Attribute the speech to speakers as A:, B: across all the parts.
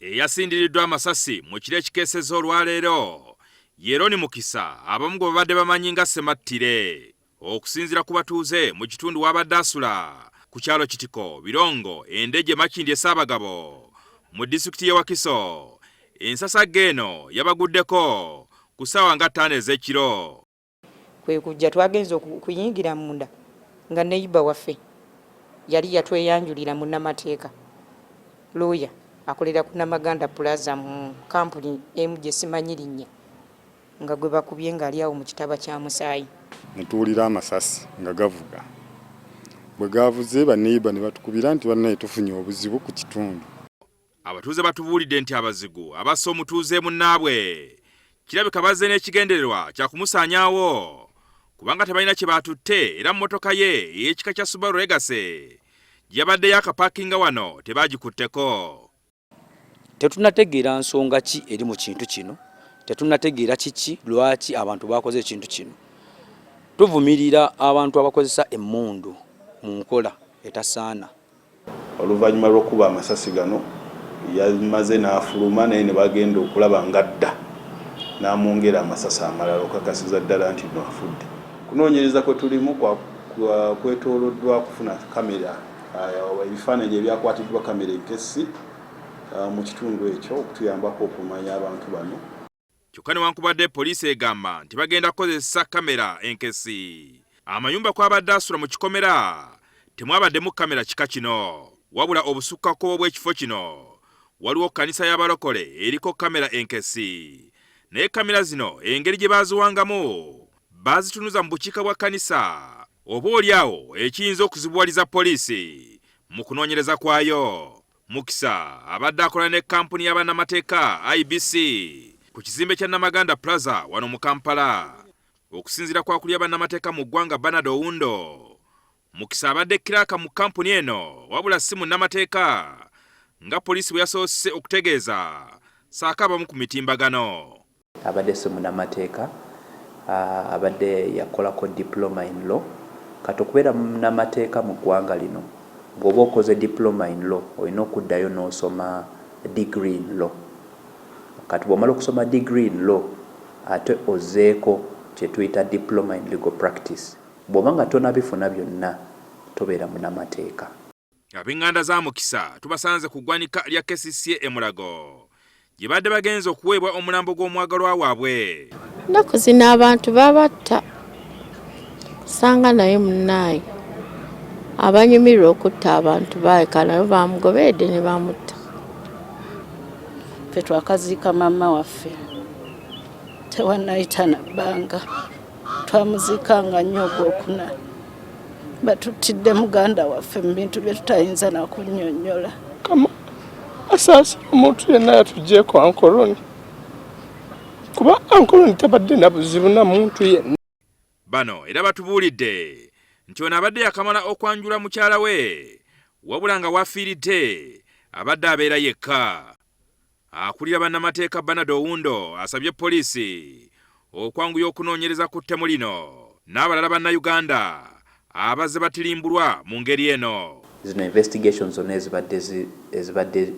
A: eyasindiriddwa amasasi mu kiro ekikeseza olwaleero Ndejje Mukisa abamu gwe babadde bamanyi nga Semattire okusinziira ku batuuze mu kitundu wabadde asula ku kyalo Kitiko Birongo Ndejje Makindye Ssaabagabo mu disitulikiti ya Wakiso ensasagge eno yabaguddeko ku ssaawa nga 5 ez'ekiro.
B: Kwe kujja twagenze okuyingira munda nga neiba waffe yali yatweyanjulira munnamateeka lawyer akolera ku Namaganda Plaza mu kampuni emu gye simanyi linnya nga gwe bakubye ng'ali awo mu kitaba kya musaayi.
C: Netuwulira amasasi nga gavuga. Bwe gavuze baneiba ne batukubira nti bannaye tufunye obuzibu ku kitundu.
A: Abatuuze batubuulidde nti abazigu abassa omutuuze munnaabwe kirabika bazze n'ekigendererwa kya kumusaanyaawo kubanga tebalina kye baatutte era mmotoka ye ey'ekika kya Subaru Legacy yabadde yakapaakinga wano tebaagikutteko.
D: Tetunategeera nsonga ki eri mu kintu kino, tetunategeera kiki lwaki abantu bakoze ekintu kino. Tuvumirira abantu abakozesa emmundu mu nkola etasaana.
E: Oluvannyuma lw'okuba amasasi gano yamaze n'afuluma naye ne bagenda okulaba ngadda n'amwongera amasasi amalala okukakasiza ddala nti no afudde. Kunoonyereza kwe tulimu kwetooloddwa kufuna kamera ebifaananyi ebyakwatiddwa kamera enkessi mu kitundu ekyo okutuyambako okumanya abantu bano.
A: Kyokka newankubadde poliisi egamba nti bagenda kukozesa kamera enkessi, amayumba kw'abadde asula mu kikomera temwabaddemu kamera kika kino, wabula obusukkakkubo bw'ekifo kino waliwo kkanisa y'abalokole eriko kamera enkessi. Naye kamera zino engeri gye baaziwangamu baazitunuza mu bukiika bwa kkanisa oboolyawo ekiyinza okuzibuwaliza poliisi mu kunoonyereza kwayo. Mukisa abadde akola ne kampuni y'abannamateeka IBC ku kizimbe kya Namaganda Plaza wano mu Kampala. Okusinziira kwa kuli abannamateeka mu ggwanga Bernard Owundo, Mukisa abadde kilaka mu kampuni eno wabula si munnamateeka nga poliisi bwe yasoose okutegeeza saako abamu ku mitimbagano.
F: Abadde si munnamateeka, abadde yakolako diploma in law. Kati okubeera munnamateeka mu ggwanga lino bw'oba okoze diploma in law olina okuddayo n'osoma degree in law. Kati bw'omala okusoma degree in law ate ozzeeko kye tuyita diploma in legal practice. Bw'oba nga tonabifuna byonna tobeera munnamateeka.
A: Ab'enganda za Mukisa tubasanze ku ggwanika lya KCCA e Mulago gye badde bagenze okuweebwa omulambo gw'omwagalwa waabwe.
G: Ennaku zino abantu babatta kusanga naye munnaayo abanyumirwa okutta abantu baeka nayo bamugobedde ne bamutta.
H: Ffe twakaziika maama waffe tewannayita na bbanga, twamuziikanga nnyo ogwokuna. Batuttidde muganda waffe mu bintu bye tutayinza na kunnyonnyola.
I: Kama asasi omuntu yenna yatuggyeko ankoloni kuba ankoloni tabadde na buzibu na muntu yenna.
A: Bano era batubuulidde nti ono abadde yakamala okwanjula mukyala we wabula nga wafiiridde abadde abeera yekka. Akulira bannamateeka Bernard Owundo asabye poliisi okwanguya okunoonyereza ku ttemu lino n'abalala bannayuganda abazze batirimbulwa mu ngeri eno.
F: Zino investigations zonna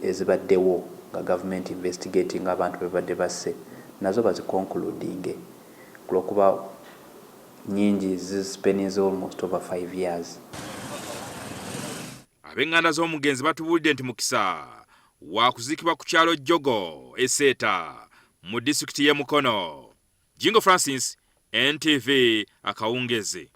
F: ezibaddewo nga government investigating abantu bebadde basse nazo bazikonkludinge kulwokuba nyingi zispeninze almost over 5 years.
A: Ab'enganda z'omugenzi batubuulidde nti Mukisa waakuziikibwa ku kyalo Jjogo Esseeta mu disitulikiti y'e Mukono. Jingo Francis, NTV Akawungeezi.